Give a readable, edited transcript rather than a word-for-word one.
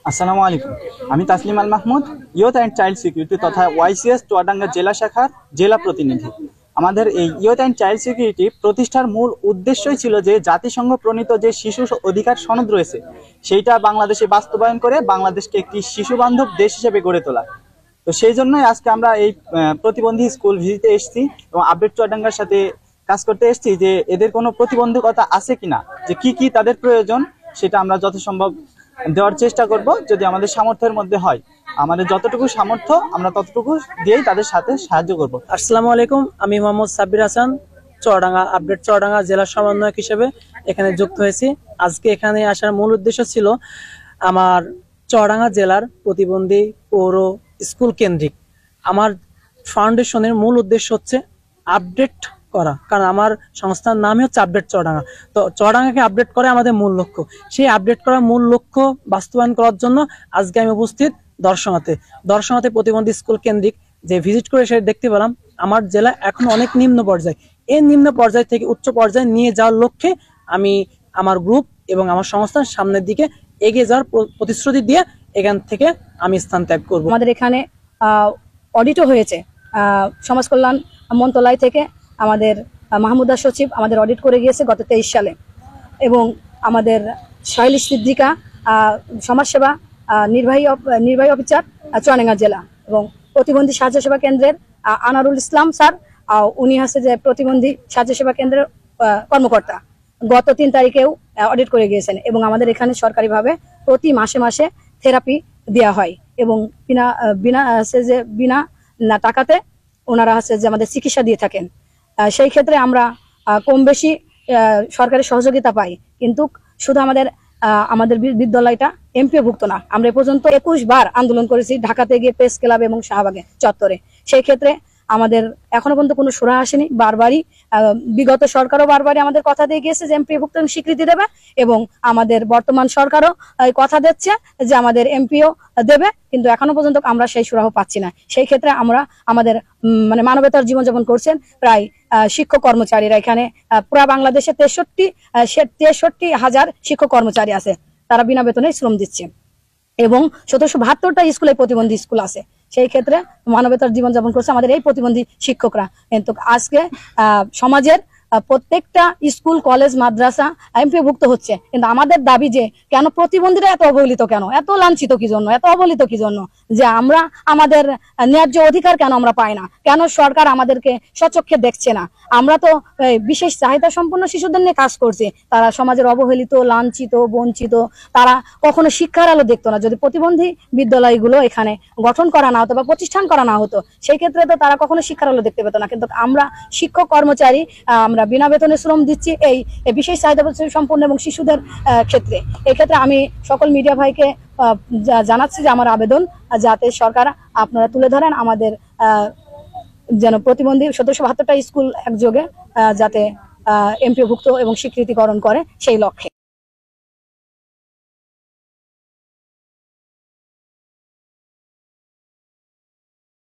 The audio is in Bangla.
আসসালামু আলাইকুম, আমি Taslim Al Mahmud, youth and child security তথা ওয়াইসিএস চুয়াডাঙ্গা জেলা শাখার জেলা প্রতিনিধি। আমাদের এই ইয়ুথ অ্যান্ড চাইল্ড সিকিউরিটি প্রতিষ্ঠার মূল উদ্দেশ্যই ছিল যে জাতিসংঘ প্রণীত যে শিশু অধিকার সনদ রয়েছে সেইটা বাংলাদেশে বাস্তবায়ন করে বাংলাদেশকে একটি শিশু বান্ধব দেশ হিসেবে গড়ে তোলা। তো সেই জন্যই আজকে আমরা এই প্রতিবন্ধী স্কুল ভিজিটে এসেছি এবং আপডেট চুয়াডাঙ্গার সাথে কাজ করতে এসেছি যে এদের কোনো প্রতিবন্ধকতা আছে কিনা, যে কি কি তাদের প্রয়োজন সেটা আমরা যথাসম্ভব দেওয়ার চেষ্টা করব। যদি আমাদের সামর্থ্যের মধ্যে হয়, আমাদের যতটুকু সামর্থ্য আমরা ততটুকু দিয়েই তাদের সাথে সাহায্য করব। আসসালামু আলাইকুম, আমি মোহাম্মদ সাব্বির হাসান, চুয়াডাঙ্গা আপডেট চুয়াডাঙ্গা জেলা সমন্বয়ক হিসেবে এখানে যুক্ত হয়েছি। আজকে এখানে আসার মূল উদ্দেশ্য ছিল আমার চুয়াডাঙ্গা জেলার প্রতিবন্ধী পৌর স্কুল কেন্দ্রিক আমার ফাউন্ডেশনের মূল উদ্দেশ্য হচ্ছে আপডেট করা, কারণ আমার সংস্থার নামই হচ্ছে আপডেট চুয়াডাঙ্গা। তো চুয়াডাঙ্গাকে আপডেট করে আমাদের মূল লক্ষ্য। সেই আপডেট করার মূল লক্ষ্য বাস্তবায়ন করার জন্য আজকে আমি উপস্থিত দর্শনাতে প্রতিবন্ধী স্কুল কেন্দ্রিক যে ভিজিট করে সেটা দেখতে পেলাম আমার জেলা এখন অনেক নিম্ন পর্যায়ে। এই নিম্ন পর্যায় থেকে উচ্চ পর্যায়ে নিয়ে যাওয়ার লক্ষ্যে আমি আমার গ্রুপ এবং আমার সংস্থার সামনের দিকে এগিয়ে যাওয়ার প্রতিশ্রুতি দিয়ে এখান থেকে আমি স্থান ত্যাগ করব। আমাদের এখানে অডিটও হয়েছে, সমাজ কল্যাণ মন্ত্রণালয় থেকে আমাদের মাহমুদা সচিব আমাদের অডিট করে গিয়েছে গত 23 সালে, এবং আমাদের শাইলি সিদ্দিকা সমাজসেবা নির্বাহী অফিসার চুয়াডাঙ্গা জেলা, এবং প্রতিবন্ধী সাহায্য সেবা কেন্দ্রের আনারুল ইসলাম স্যার, উনি হচ্ছে যে প্রতিবন্ধী সাহায্য সেবা কেন্দ্রের কর্মকর্তা, গত 3 তারিখেও অডিট করে গিয়েছেন। এবং আমাদের এখানে সরকারিভাবে প্রতি মাসে মাসে থেরাপি দেওয়া হয়, এবং বিনা টাকাতে ওনারা হচ্ছে যে আমাদের চিকিৎসা দিয়ে থাকেন। সেই ক্ষেত্রে আমরা কম বেশি সরকারি সহযোগিতা পাই, কিন্তু শুধু আমাদের বিদ্যালয়টা এমপিওভুক্ত না। আমরা এ পর্যন্ত 21 বার আন্দোলন করেছি ঢাকাতে গিয়ে প্রেস ক্লাব এবং শাহবাগে চত্বরে। সেই ক্ষেত্রে আমাদের এখনো পর্যন্ত কোনো সুরা আসেনি। বারবারই বিগত সরকারও বারবারই আমাদের কথা দিয়ে গিয়েছে যে এমপিওভুক্ত স্বীকৃতি দেবে, এবং আমাদের বর্তমান সরকারও কথা দিচ্ছে যে আমাদের এমপিও দেবে, কিন্তু এখনো পর্যন্ত আমরা সেই সুরাহ পাচ্ছি না। সেই ক্ষেত্রে আমরা আমাদের মানবতার জীবনযাপন করছেন প্রায় শিক্ষক কর্মচারীরা। এখানে পুরা বাংলাদেশে 63,000 শিক্ষক কর্মচারী আছে, তারা বিনা বেতনে শ্রম দিচ্ছে, এবং 1772টা স্কুলে প্রতিবন্ধী স্কুল আছে। সেই ক্ষেত্রে মানবতার জীবনযাপন করছে আমাদের এই প্রতিবন্ধী শিক্ষকরা। কিন্তু আজকে সমাজের প্রত্যেকটা স্কুল কলেজ মাদ্রাসা এমপিওভুক্ত হচ্ছে, কিন্তু আমাদের দাবি যে কেন প্রতিবন্ধীরা এত অবহেলিত, কেন এত লাঞ্ছিত কি জন্য, এত অবহেলিত কি জন্য, যে আমরা আমাদের ন্যায্য অধিকার কেন আমরা পাই না, কেন সরকার আমাদেরকে সচক্ষে দেখছে না। আমরা তো বিশেষ চাহিদা সম্পন্ন শিশুদের নিয়ে কাজ করছি, তারা সমাজের অবহেলিত, লাঞ্ছিত, বঞ্চিত, তারা কখনো শিক্ষার আলো দেখতো না। যদি প্রতিবন্ধী বিদ্যালয়গুলো এখানে গঠন করা না হতো বা প্রতিষ্ঠান করা না হতো, সেই ক্ষেত্রে তো তারা কখনো শিক্ষার আলো দেখতে পেত না। কিন্তু আমরা শিক্ষক কর্মচারী, আমরা বিনা বেতনে শ্রম দিচ্ছি এই বিশেষ চাহিদা সম্পন্ন এবং শিশুদের ক্ষেত্রে। এই ক্ষেত্রে আমি সকল মিডিয়া ভাইকে জানাচ্ছি যে আমার আবেদন যাতে সরকার আপনারা তুলে ধরেন আমাদের যেন প্রতিবন্ধী 1772টা স্কুল একযোগে যাতে এমপিওভুক্ত এবং স্বীকৃতিকরণ করে সেই লক্ষ্যে।